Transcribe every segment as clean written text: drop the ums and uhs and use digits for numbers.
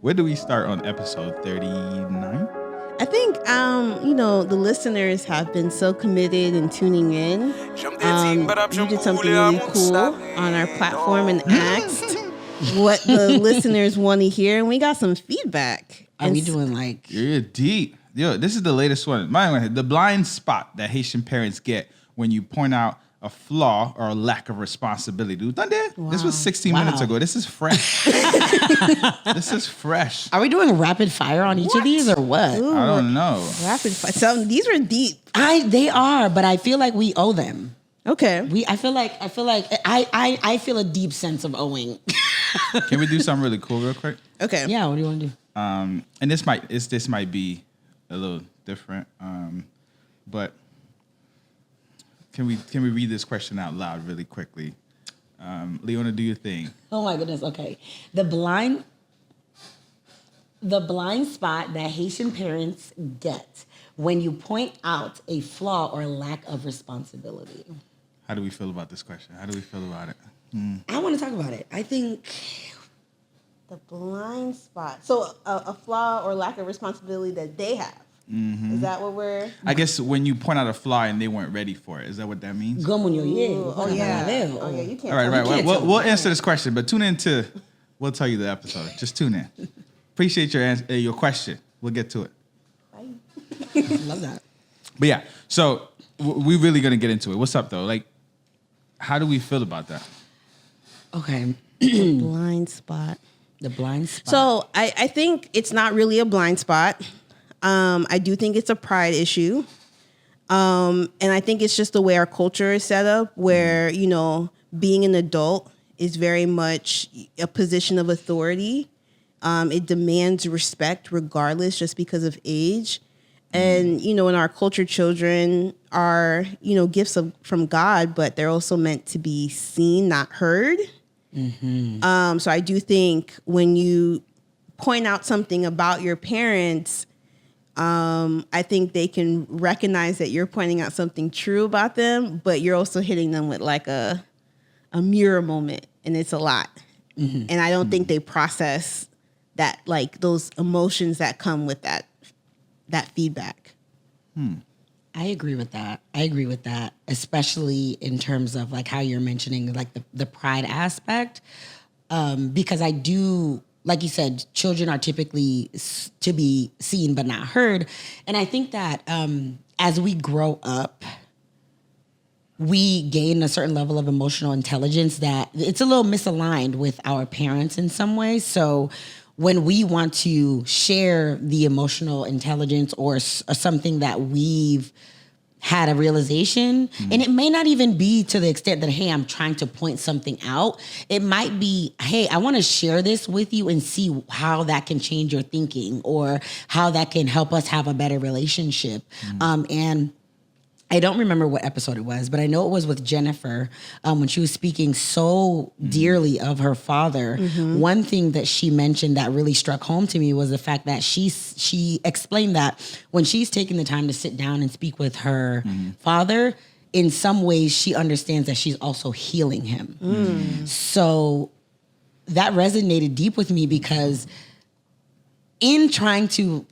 Where do we start on episode 39? I think, the listeners have been so committed in tuning in. You did something really cool on our platform and asked what the listeners want to hear, and we got some feedback. Are we doing like... You're deep. Yo, this is the latest one. The blind spot that Haitian parents get when you point out a flaw or a lack of responsibility. Wow. This was 16 minutes ago. This is fresh. This is fresh. Are we doing rapid fire on each of these or what? Ooh, I don't know. Rapid fire. These were deep. They are, but I feel like we owe them. Okay. I feel like I feel a deep sense of owing. Can we do something really cool real quick? Okay. Yeah, what do you want to do? And this might be a little different. But can we read this question out loud really quickly? Leona, do your thing. Oh my goodness. Okay. The blind spot that Haitian parents get when you point out a flaw or lack of responsibility. How do we feel about this question? How do we feel about it? I want to talk about it. I think the blind spot. So a flaw or lack of responsibility that they have. Mm-hmm. Is that what we're... I guess when you point out a flaw and they weren't ready for it. Is that what that means? Oh, yeah. You can't. All right. We'll answer this question, but tune in to... We'll tell you the episode. Just tune in. Appreciate your question. We'll get to it. Bye. Love that. But yeah, so we're really going to get into it. What's up, though? Like, how do we feel about that? Okay. The blind spot. The blind spot. So I think it's not really a blind spot. I do think it's a pride issue. And I think it's just the way our culture is set up where, being an adult is very much a position of authority. It demands respect regardless just because of age. And, in our culture, children are, gifts from God, but they're also meant to be seen, not heard. Mm-hmm. So I do think when you point out something about your parents, I think they can recognize that you're pointing out something true about them, but you're also hitting them with like a mirror moment, and it's a lot. Mm-hmm. And I don't think they process that, like those emotions that come with that feedback. I agree with that, especially in terms of like how you're mentioning like the pride aspect, because I do, like you said, children are typically to be seen but not heard, and I think that as we grow up, we gain a certain level of emotional intelligence that it's a little misaligned with our parents in some ways. So when we want to share the emotional intelligence or something that we've had a realization, and it may not even be to the extent that, hey, I'm trying to point something out. It might be, hey, I want to share this with you and see how that can change your thinking or how that can help us have a better relationship. And I don't remember what episode it was, but I know it was with Jennifer when she was speaking so dearly of her father. Mm-hmm. One thing that she mentioned that really struck home to me was the fact that she explained that when she's taking the time to sit down and speak with her father, in some ways she understands that she's also healing him. So that resonated deep with me because in trying to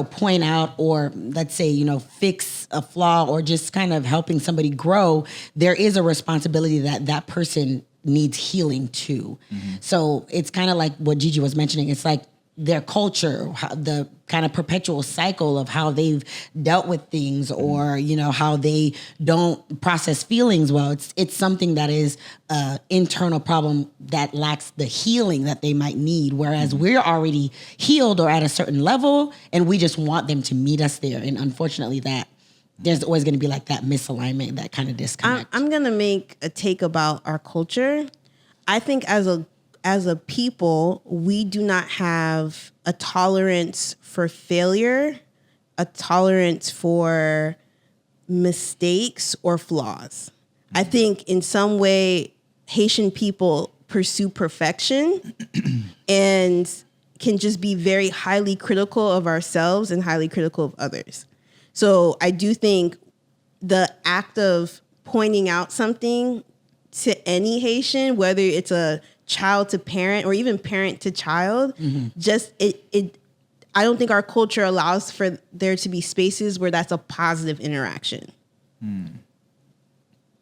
point out or let's say, fix a flaw or just kind of helping somebody grow, there is a responsibility that person needs healing too. So it's kind of like what Gigi was mentioning. It's like their culture, the kind of perpetual cycle of how they've dealt with things or, how they don't process feelings well. It's something that is an internal problem that lacks the healing that they might need. Whereas we're already healed or at a certain level and we just want them to meet us there. And unfortunately there's always going to be like that misalignment, that kind of disconnect. I'm going to make a take about our culture. I think as a people, we do not have a tolerance for failure, a tolerance for mistakes or flaws. I think in some way, Haitian people pursue perfection and can just be very highly critical of ourselves and highly critical of others. So I do think the act of pointing out something to any Haitian, whether it's a child to parent or even parent to child, just it I don't think our culture allows for there to be spaces where that's a positive interaction.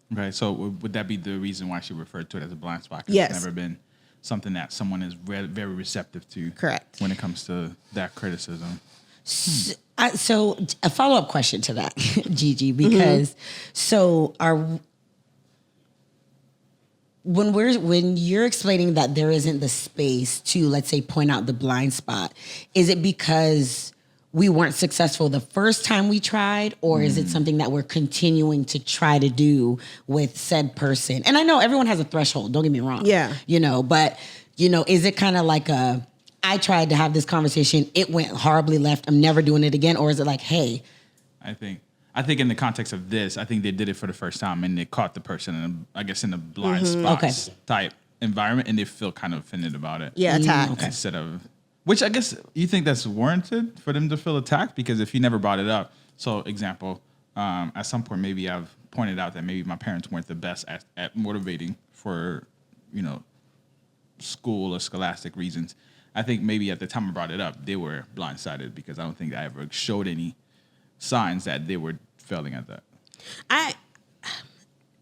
Right. So would that be the reason why she referred to it as a blind spot? 'Cause Yes. It's never been something that someone is very receptive to. Correct. When it comes to that criticism. So a follow-up question to that, Gigi, because when you're explaining that there isn't the space to, let's say, point out the blind spot, is it because we weren't successful the first time we tried, or is it something that we're continuing to try to do with said person? And I know everyone has a threshold, don't get me wrong. Yeah. But is it kind of like I tried to have this conversation, it went horribly left, I'm never doing it again? Or is it like, hey? I think in the context of this, I think they did it for the first time and they caught the person in a blind spots type environment, and they feel kind of offended about it. Yeah, attacked. Okay. Instead of, which I guess you think that's warranted for them to feel attacked, because if you never brought it up, so example, at some point maybe I've pointed out that maybe my parents weren't the best at motivating for, school or scholastic reasons. I think maybe at the time I brought it up, they were blindsided because I don't think I ever showed any signs that they were failing at that. I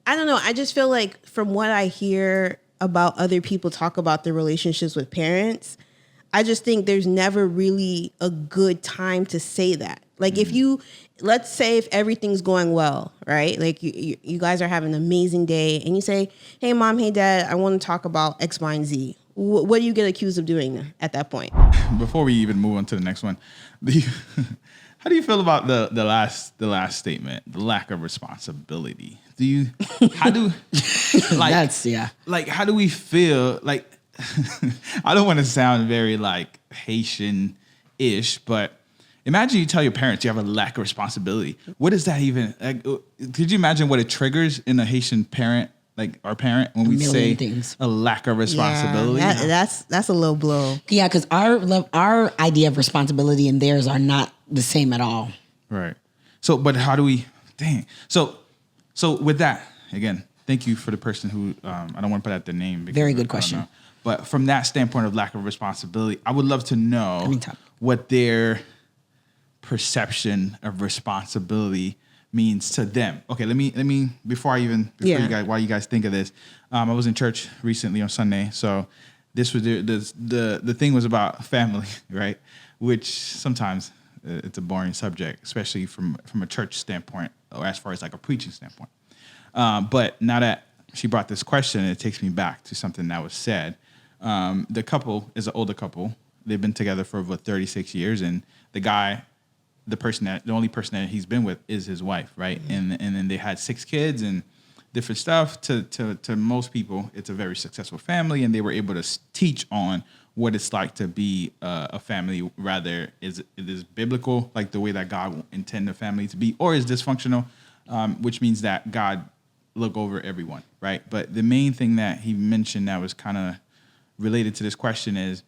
don't know. I just feel like from what I hear about other people talk about their relationships with parents, I just think there's never really a good time to say that. Like let's say if everything's going well, right? Like you guys are having an amazing day and you say, hey mom, hey dad, I want to talk about X, Y, and Z. What do you get accused of doing at that point? Before we even move on to the next one, how do you feel about the last statement, the lack of responsibility? How do we feel like? I don't want to sound very like Haitian-ish, but imagine you tell your parents you have a lack of responsibility. What is that even? Like, could you imagine what it triggers in a Haitian parent? Like our parent, when we say a lack of responsibility, that's a low blow. Yeah, because our idea of responsibility and theirs are not the same at all. Right. So, but how do we? Dang. So with that, again, thank you for the person who I don't want to put out their name. Very good question. But from that standpoint of lack of responsibility, I would love to know what their perception of responsibility means to them. Okay, let me while you guys think of this, I was in church recently on Sunday, so this was the thing was about family, right? Which sometimes it's a boring subject, especially from a church standpoint or as far as like a preaching standpoint. But now that she brought this question, it takes me back to something that was said. The couple is an older couple. They've been together for over 36 years, and the only person that he's been with is his wife, right? And then they had 6 kids and different stuff. To most people, it's a very successful family, and they were able to teach on what it's like to be a family. Rather, it is biblical, like the way that God intended a family to be, or is dysfunctional, which means that God look over everyone, right? But the main thing that he mentioned that was kind of related to this question is,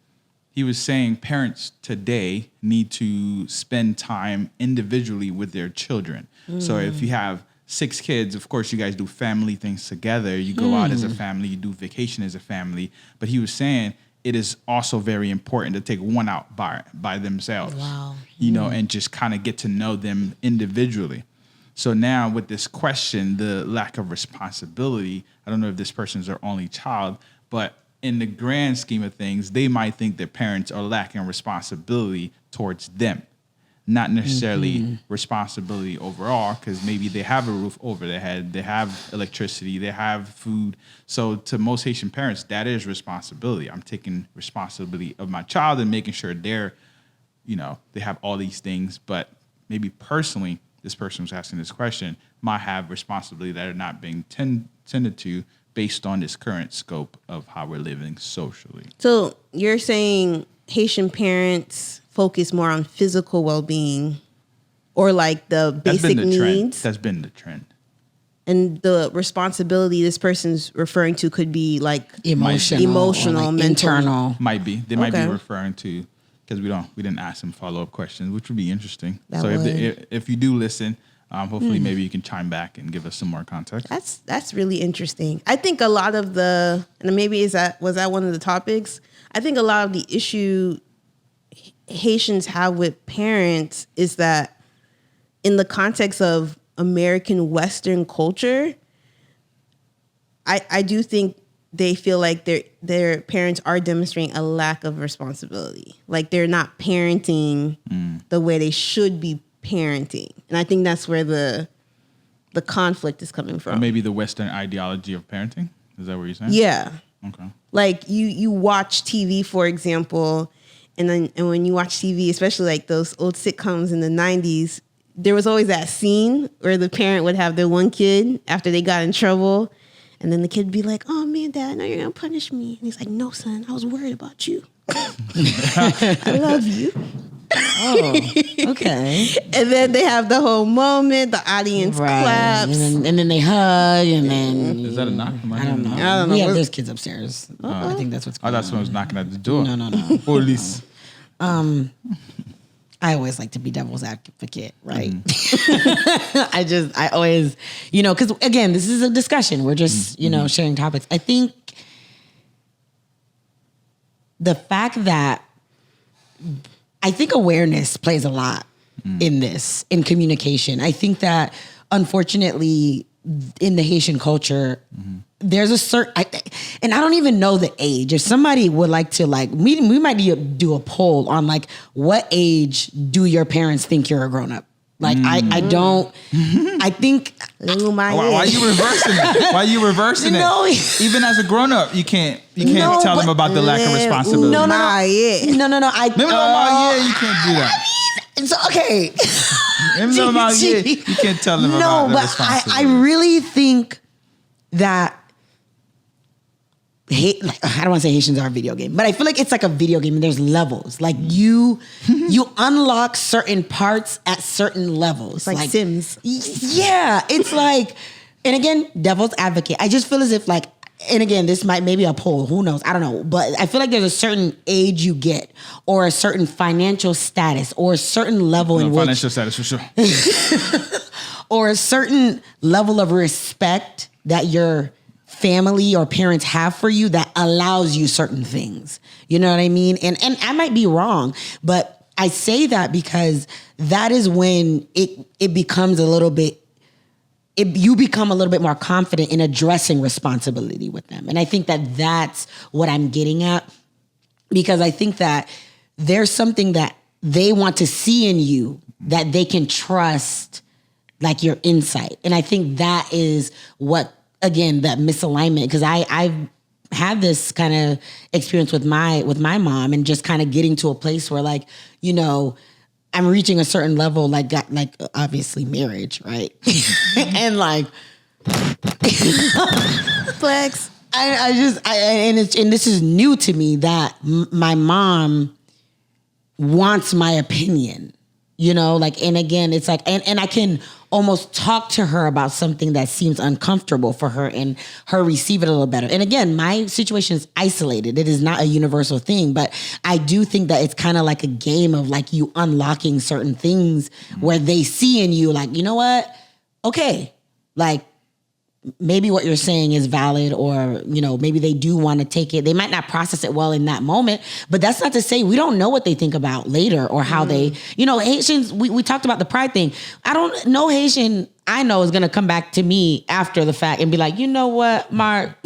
he was saying parents today need to spend time individually with their children. So if you have 6 kids, of course, you guys do family things together. You go out as a family, you do vacation as a family. But he was saying it is also very important to take one out by themselves. Wow. And just kind of get to know them individually. So now with this question, the lack of responsibility, I don't know if this person's their only child, but in the grand scheme of things, they might think their parents are lacking responsibility towards them, not necessarily responsibility overall, because maybe they have a roof over their head, they have electricity, they have food. So to most Haitian parents, that is responsibility. I'm taking responsibility of my child and making sure they have all these things. But maybe personally, this person who's asking this question might have responsibility that are not being tended to based on this current scope of how we're living socially. So you're saying Haitian parents focus more on physical well-being or like the basic needs? That's been the trend. And the responsibility this person's referring to could be like emotional, like internal. Might be. They might be referring to, because we didn't ask them follow-up questions, which would be interesting. If you do listen, Hopefully, maybe you can chime back and give us some more context. That's really interesting. I think a lot of and maybe was that one of the topics? I think a lot of the issue Haitians have with parents is that in the context of American Western culture, I do think they feel like their parents are demonstrating a lack of responsibility. Like they're not parenting the way they should be parenting. And I think that's where the conflict is coming from. Or maybe the Western ideology of parenting? Is that what you're saying? Yeah. Okay. Like you watch TV, for example, and when you watch TV, especially like those old sitcoms in the 90s, there was always that scene where the parent would have their one kid after they got in trouble. And then the kid would be like, "Oh man, Dad, I know you're gonna punish me." And he's like, "No, son, I was worried about you. I love you." Oh, okay. And then they have the whole moment, the audience claps. And then they hug, and then... Is that a knock? I don't know. I don't know. Yeah, there's kids upstairs. I think that's what's I going on. thought someone was knocking at the door. No. Police. I always like to be devil's advocate, right? I always, because again, this is a discussion. We're just, sharing topics. I think the fact that awareness plays a lot in communication. I think that unfortunately in the Haitian culture, there's a certain, and I don't even know the age. If somebody would like to we might do a poll on what age do your parents think you're a grown up? I don't. I think. Why are you reversing it? Why are you reversing it? Even as a grown up, you can't tell them about the lack of responsibility. No. Yeah. No. You can't do that. It's okay. You can't tell them about the responsibility. I really think that. I don't want to say Haitians are a video game, but I feel like it's like a video game and there's levels. Like you unlock certain parts at certain levels. Like Sims. Yeah. It's like, and again, devil's advocate. I just feel as if and again, this maybe a poll, who knows? I don't know. But I feel like there's a certain age you get or a certain financial status or a certain level in which. Financial status for sure. Or a certain level of respect that your family or parents have for you that allows you certain things. You know what I mean? And I might be wrong, but I say that because that is when it becomes a little bit, you become a little bit more confident in addressing responsibility with them. And I think that that's what I'm getting at, because I think that there's something that they want to see in you that they can trust, like your insight. And I think that is what, again, that misalignment, because I've had this kind of experience with my mom and just kind of getting to a place where I'm reaching a certain level, like obviously marriage, right? And Flex. And this is new to me that my mom wants my opinion, and again, it's and I can almost talk to her about something that seems uncomfortable for her and her receive it a little better. And again, my situation is isolated. It is not a universal thing, but I do think that it's kind of like a game of you unlocking certain things where they see in you, you know what? Okay. Maybe what you're saying is valid, or, maybe they do want to take it. They might not process it well in that moment, but that's not to say we don't know what they think about later or how they, Haitians, we talked about the pride thing. I don't know Haitian I know is going to come back to me after the fact and be like, you know what, Mark,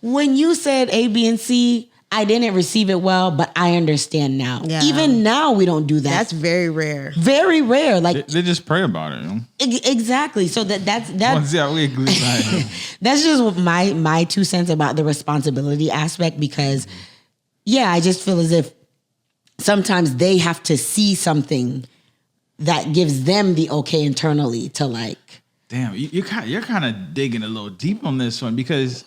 when you said A, B, and C, I didn't receive it well, but I understand now. Yeah. Even now, we don't do that. That's very rare. Very rare. They just pray about it. Exactly. So that's that's just what my 2 cents about the responsibility aspect. Because I just feel as if sometimes they have to see something that gives them the okay internally to Damn, you're kind of digging a little deep on this one, because.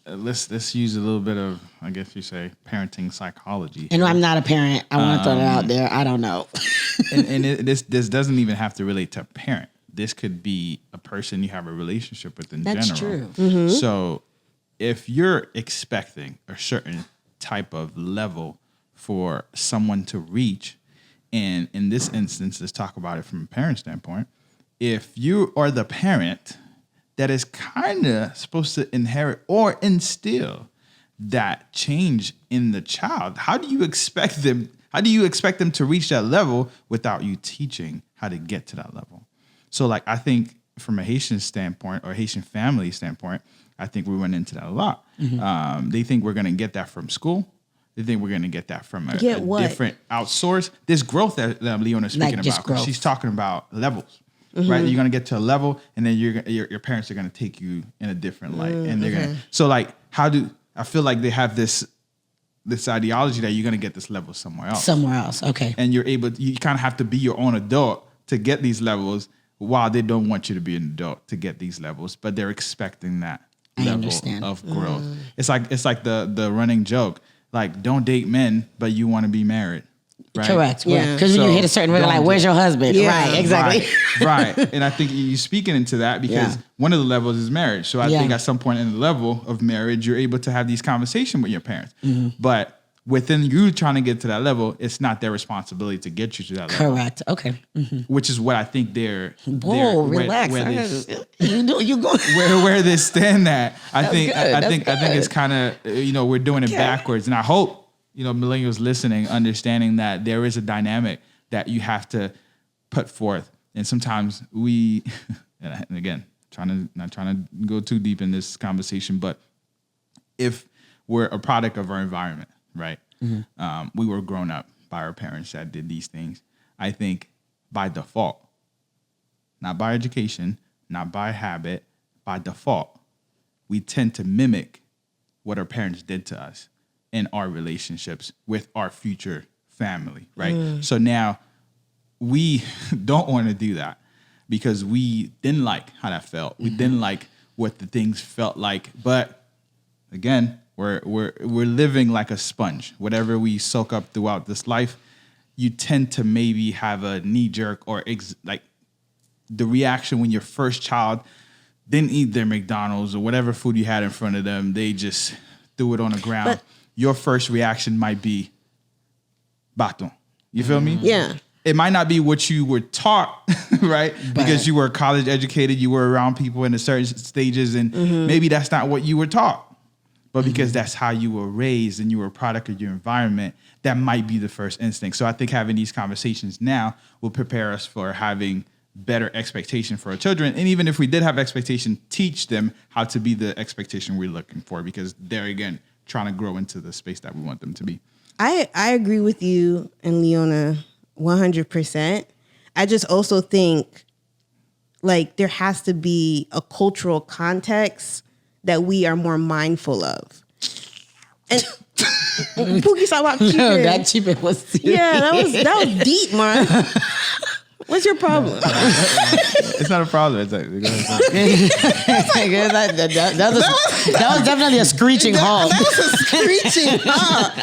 Let's use a little bit of, I guess you say, parenting psychology. And I'm not a parent. I want to throw that out there. I don't know. This doesn't even have to relate to a parent. This could be a person you have a relationship with in general. That's true. Mm-hmm. So if you're expecting a certain type of level for someone to reach, And in this instance, let's talk about it from a parent standpoint. If you are the parent that is kind of supposed to inherit or instill that change in the child, how do you expect them to reach that level without you teaching how to get to that level? So like, I think from a Haitian standpoint or Haitian family standpoint, I think we run into that a lot. They think we're going to get that from school. They think we're going to get that from a different outsource. There's growth that Leona's speaking about. Growth. She's talking about levels, right? You're going to get to a level, and then your parents are going to take you in a different light, and they're going to. So like, I feel like they have this ideology that you're going to get this level somewhere else. Somewhere else, okay. And you kind of have to be your own adult to get these levels, while they don't want you to be an adult to get these levels, but they're expecting that level of growth. It's like the running joke. Like, don't date men, but you want to be married. Right? Correct. Yeah. Because when you hit a certain rate, like, where's your husband? Yeah. Right. Exactly. Right. And I think you're speaking into that because one of the levels is marriage. So I think at some point in the level of marriage, you're able to have these conversations with your parents. But within you trying to get to that level, it's not their responsibility to get you to that level. Correct. Okay. Which is what I think they're. Whoa, relax. Where they stand at. I think it's kind of, we're doing it backwards. And I hope, millennials listening, understanding that there is a dynamic that you have to put forth. And sometimes we, and again, not trying to go too deep in this conversation, but if we're a product of our environment, right? We were grown up by our parents that did these things. I think by default, not by education, not by habit, by default, we tend to mimic what our parents did to us in our relationships with our future family, right? So now we don't want to do that because we didn't like how that felt. We didn't like what the things felt like. But again, we're living like a sponge. Whatever we soak up throughout this life, you tend to maybe have a knee jerk or like the reaction when your first child didn't eat their McDonald's or whatever food you had in front of them. They just threw it on the ground. But your first reaction might be baton. You feel me? Yeah. It might not be what you were taught, right? Because you were college educated, you were around people in a certain stages, and maybe that's not what you were taught. But because that's how you were raised and you were a product of your environment, that might be the first instinct. So I think having these conversations now will prepare us for having better expectation for our children. And even if we did have expectation, teach them how to be the expectation we're looking for, because they're, again, trying to grow into the space that we want them to be. I agree with you and Leona 100%. I just also think like there has to be a cultural context that we are more mindful of. And Pookie saw about cheaping. No, that cheaping was serious. Yeah, that was deep, man. What's your problem? It's not a problem. It's like, that was definitely a screeching halt. That was a screeching halt.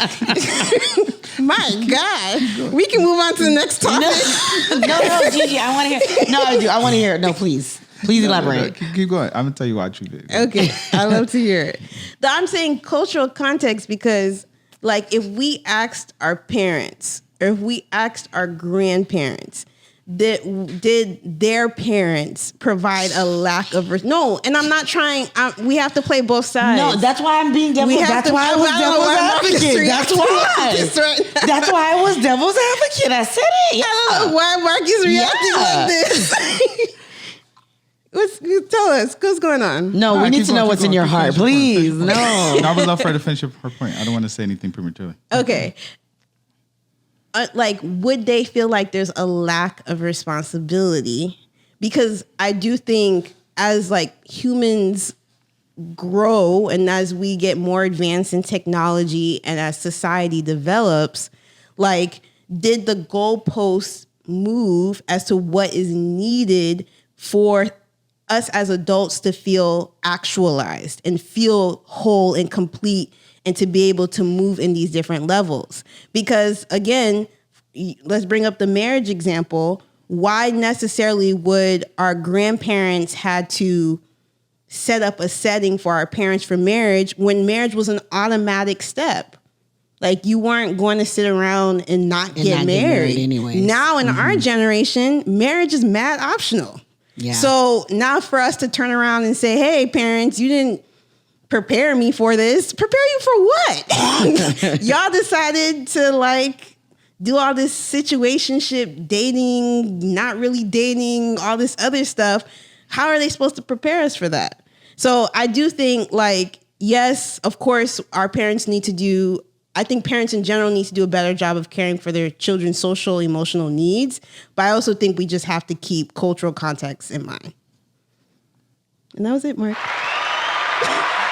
My God. We can move on to the next topic. No, Gigi, I want to hear. No, I do. I want to hear it. No, please. Please elaborate. Keep going. I'm going to tell you why I treat it. Okay. I love to hear it. I'm saying cultural context because, like, if we asked our parents or if we asked our grandparents, did their parents provide a lack of no? And I'm not trying. We have to play both sides. No, that's why I'm being devil's. That's why I was devil's advocate. That's why I was devil's advocate. I said it. Yeah. I don't know why Marcus reacting like this. Tell us what's going on. No, we need to know what's in your heart, please. No, I would love for her to finish her point. I don't want to say anything prematurely. Okay. Like, would they feel like there's a lack of responsibility? Because I do think as like humans grow and as we get more advanced in technology and as society develops, like, did the goalposts move as to what is needed for us as adults to feel actualized and feel whole and complete and to be able to move in these different levels? Because again, let's bring up the marriage example. Why necessarily would our grandparents had to set up a setting for our parents for marriage when marriage was an automatic step? Like you weren't going to sit around and not get married. Anyways. Now in our generation, marriage is mad optional. Yeah. So now for us to turn around and say, hey, parents, you didn't prepare me for this. Prepare you for what? Y'all decided to like do all this situationship dating, not really dating, all this other stuff. How are they supposed to prepare us for that? So I do think like, yes, of course, our parents need to do, I think parents in general need to do a better job of caring for their children's social, emotional needs. But I also think we just have to keep cultural context in mind. And that was it, Mark.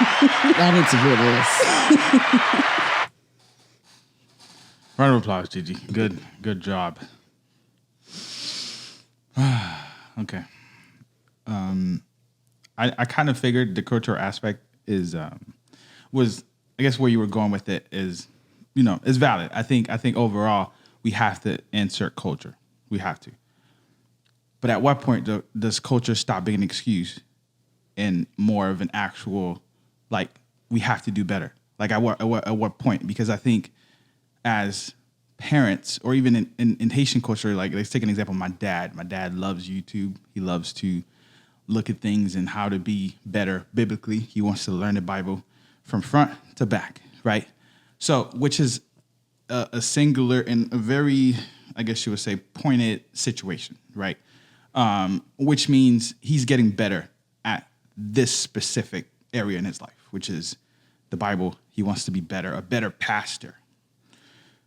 I need to hear this. Round of applause, Gigi. Good job. Okay. I kind of figured the cultural aspect was I guess where you were going with it is, is valid. I think overall we have to insert culture. We have to. But at what point does culture stop being an excuse and more of an actual, like, we have to do better? Like at what point? Because I think as parents, or even in Haitian culture, like let's take an example. My dad loves YouTube. He loves to look at things and how to be better biblically. He wants to learn the Bible from front to back, right? So, which is a singular and a very, I guess you would say, pointed situation, right? Which means he's getting better at this specific area in his life, which is the Bible. He wants to be better, a better pastor.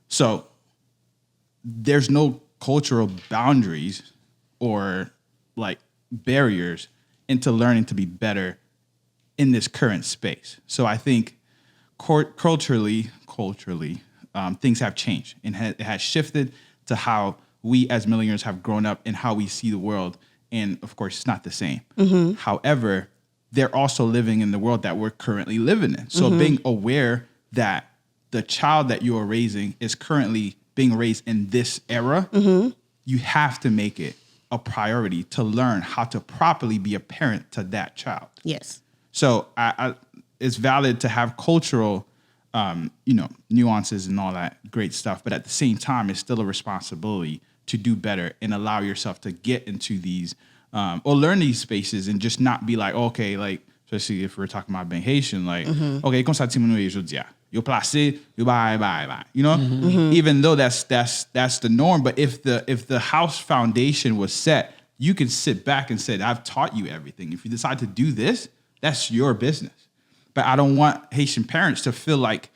So there's no cultural boundaries or like barriers into learning to be better in this current space. So I think culturally, things have changed and it has shifted to how we as millennials have grown up and how we see the world. And of course, it's not the same. Mm-hmm. However, they're also living in the world that we're currently living in. So being aware that the child that you are raising is currently being raised in this era, you have to make it a priority to learn how to properly be a parent to that child. Yes. So it's valid to have cultural, nuances and all that great stuff. But at the same time, it's still a responsibility to do better and allow yourself to get into these or learn these spaces and just not be like, okay, like, especially if we're talking about being Haitian, like, okay, comme ça, you placé, you bye. Even though that's the norm. But if the house foundation was set, you can sit back and say, I've taught you everything. If you decide to do this, that's your business. But I don't want Haitian parents to feel like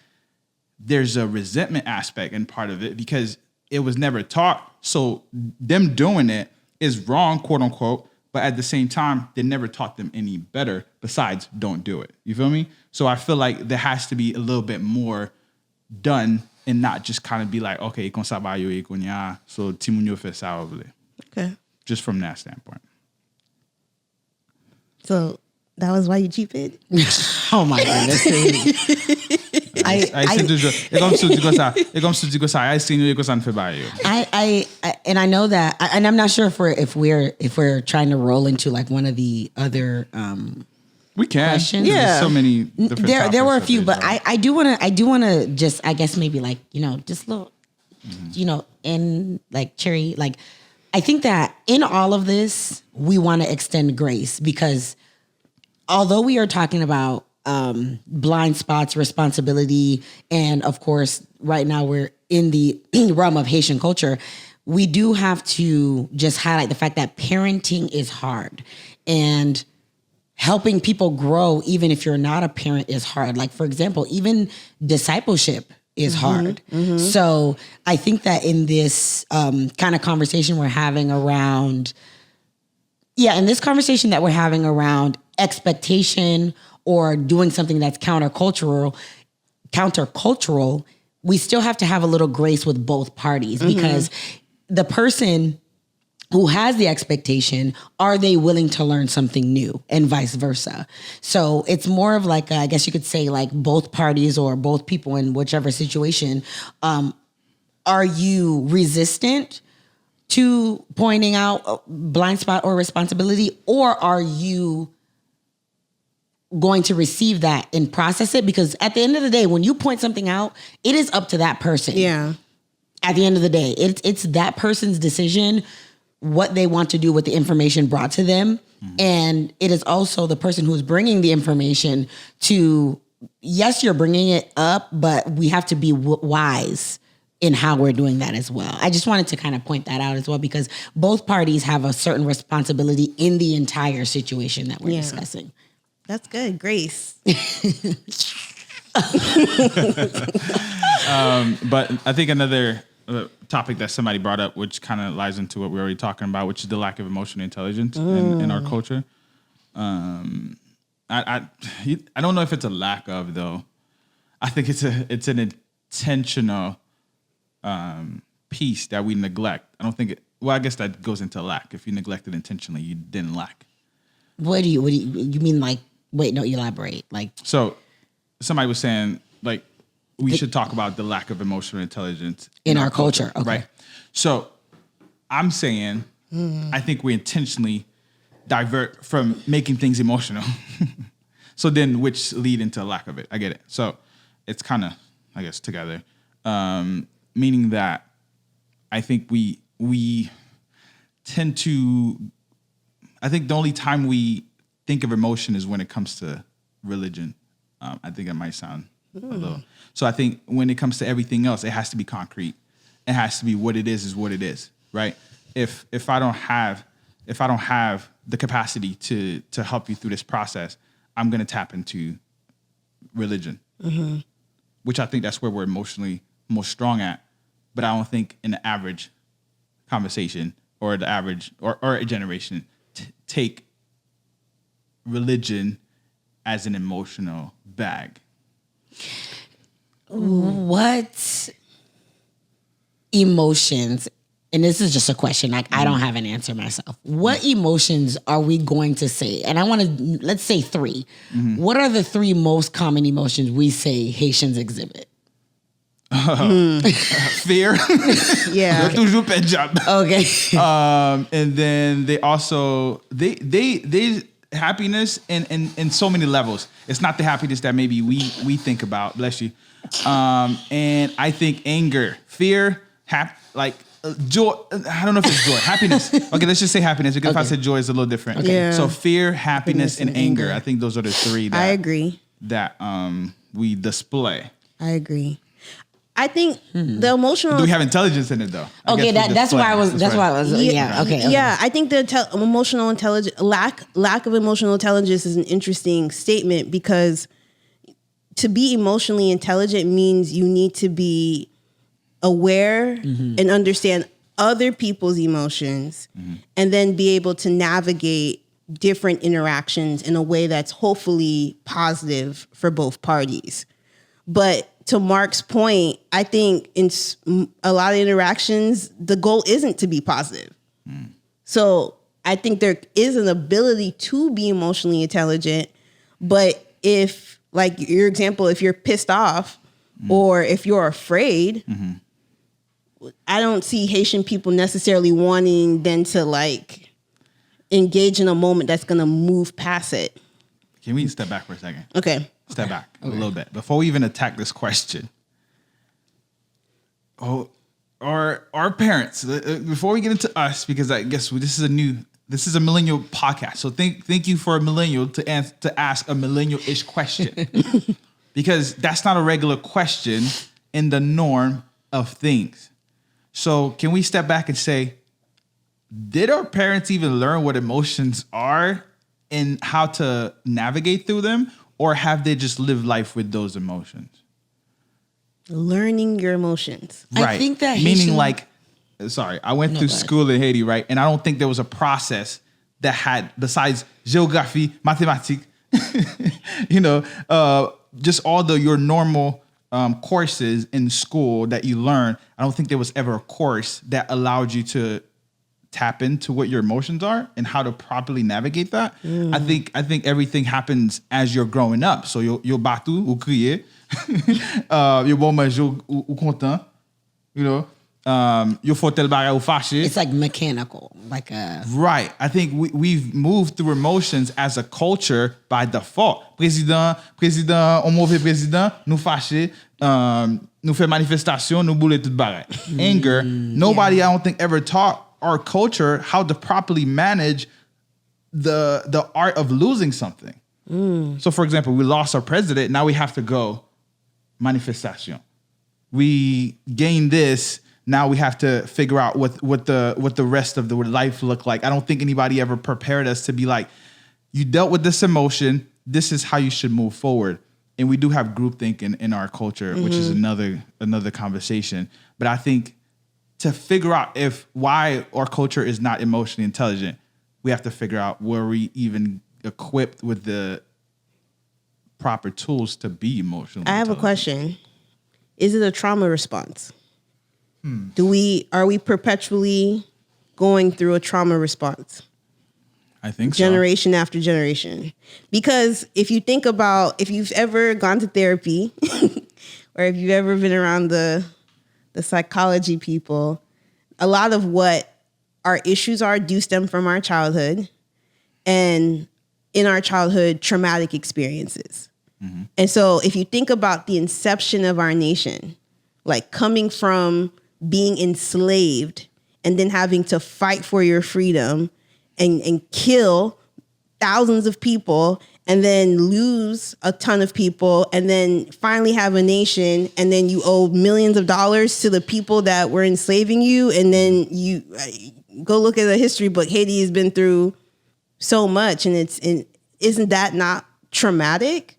there's a resentment aspect and part of it because it was never taught. So them doing it is wrong, quote unquote. But at the same time, they never taught them any better besides don't do it. You feel me? So I feel like there has to be a little bit more done and not just kind of be like, okay, so timunyo fait ça over there. Okay. Just from that standpoint. So that was why you cheated? Oh my goodness. And I know that, and I'm not sure if we're trying to roll into like one of the other we can questions. Yeah, there's so many. There were a few, but I do want to just, I guess maybe like just a little in like cherry, like I think that in all of this we want to extend grace because although we are talking about blind spots, responsibility, and of course, right now we're in the realm of Haitian culture, we do have to just highlight the fact that parenting is hard and helping people grow, even if you're not a parent, is hard. Like, for example, even discipleship is hard. So I think that in this kind of conversation we're having around, expectation or doing something that's countercultural, we still have to have a little grace with both parties because the person who has the expectation, are they willing to learn something new and vice versa? So it's more of like, I guess you could say like both parties or both people in whichever situation, are you resistant to pointing out a blind spot or responsibility, or are you going to receive that and process it, because at the end of the day, when you point something out, it is up to that person. Yeah. At the end of the day, it's that person's decision what they want to do with the information brought to them. And it is also the person who's bringing the information to, yes, you're bringing it up, but we have to be wise in how we're doing that as well. I just wanted to kind of point that out as well, because both parties have a certain responsibility in the entire situation that we're discussing. That's good. Grace. But I think another topic that somebody brought up, which kind of lies into what we're already talking about, which is the lack of emotional intelligence in our culture. I don't know if it's a lack of, though. I think it's an intentional piece that we neglect. I don't think it. Well, I guess that goes into lack. If you neglect it intentionally, you didn't lack. What do you mean? Like, wait, no, elaborate. Like, so somebody was saying, like, we should talk about the lack of emotional intelligence in our culture. Okay. Right? So I'm saying, I think we intentionally divert from making things emotional. So then, which lead into a lack of it. I get it. So it's kind of, I guess, together. Meaning that I think we tend to, I think the only time we think of emotion is when it comes to religion. I think it might sound a little. So I think when it comes to everything else, it has to be concrete. It has to be what it is what it is, right? If I don't have the capacity to help you through this process, I'm gonna tap into religion, which I think that's where we're emotionally most strong at. But I don't think in the average conversation or the average or a generation take religion as an emotional bag. What emotions, and this is just a question, like I don't have an answer myself. What emotions are we going to say? And I want to, let's say 3. What are the 3 most common emotions we say Haitians exhibit? Fear. Yeah. Toujours pas job. Okay. And then they also they happiness in so many levels. It's not the happiness that maybe we think about. Bless you. And I think anger, fear, joy. I don't know if it's joy. Happiness. Okay, let's just say happiness, because if I said joy, it's a little different. Okay. Yeah. So fear, happiness, and anger. I think those are the 3 that I agree. That we display. I agree. I think the emotional. Do we have intelligence in it though? Okay, that's why I was. That's why I was. Yeah. Okay. Yeah, I think the emotional intelligence lack of emotional intelligence is an interesting statement, because to be emotionally intelligent means you need to be aware and understand other people's emotions, and then be able to navigate different interactions in a way that's hopefully positive for both parties. But to Mark's point, I think in a lot of interactions, the goal isn't to be positive. So I think there is an ability to be emotionally intelligent, but if, like your example, if you're pissed off or if you're afraid, I don't see Haitian people necessarily wanting then to like engage in a moment that's going to move past it. Can we step back for a second? Okay. Step back a little bit before we even attack this question. Oh, our parents. Before we get into us, because I guess this is a millennial podcast. So thank you for a millennial to ask a millennial-ish question, because that's not a regular question in the norm of things. So can we step back and say, did our parents even learn what emotions are and how to navigate through them? Or have they just lived life with those emotions? Learning your emotions. Right. I think that meaning I went through school in Haiti, right? And I don't think there was a process that had, besides geography, mathematics, just all your normal courses in school that you learn. I don't think there was ever a course that allowed you to tap into what your emotions are and how to properly navigate that. I think everything happens as you're growing up. So you'll batu ou crier, you'll bon manger ou content, yo faut tel bagay ou fâché. It's like mechanical, like a Right. I think we've moved through emotions as a culture by default. Président, un mauvais président, nous fâché, nous fait manifestation, nous boule tout bagay. Anger. Nobody, I don't think, ever taught our culture how to properly manage the art of losing something. So, for example, we lost our president. Now we have to go manifestation. We gained this. Now we have to figure out what the rest of the life look like. I don't think anybody ever prepared us to be like, you dealt with this emotion. This is how you should move forward. And we do have groupthink in our culture, which is another conversation. But I think to figure out why our culture is not emotionally intelligent, we have to figure out were we even equipped with the proper tools to be emotionally I have intelligent. a question. Is it a trauma response? Are we perpetually going through a trauma response? I think so. Generation after generation. Because if you think about, if you've ever gone to therapy or if you've ever been around the psychology people, a lot of what our issues do stem from our childhood and in our childhood traumatic experiences. And so if you think about the inception of our nation, like coming from being enslaved and then having to fight for your freedom and kill thousands of people and then lose a ton of people and then finally have a nation and then you owe millions of dollars to the people that were enslaving you. And then you go look at the history book. Haiti has been through so much and isn't that not traumatic?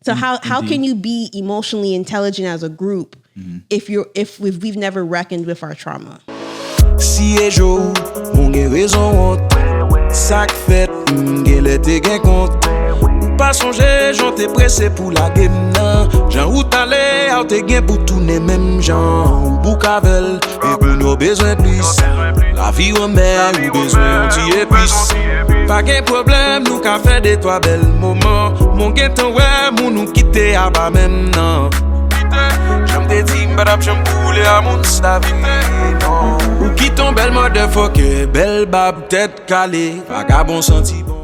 So how can you be emotionally intelligent as a group if we've never reckoned with our trauma? Si et jour, on gen raison honte. Sak fait, gen lete gen compte. Pas songer, j'en t'ai pressé pour la game nan. J'en ou t'allé, ou t'es gen pour tourner même gens. Boucavel, et pour nos besoins plus. La vie ou mère, ou besoin d'y épice. Pas gen problème, nous ka fait des toi bel moment. Mon gen ton ouais, moun nous quitter à bas même nan. J'aime des dîmes, badab, j'aime couler à mon stavi, non. Ou qui ton bel motherfucker, belle bab, tête calée, vagabond senti bon.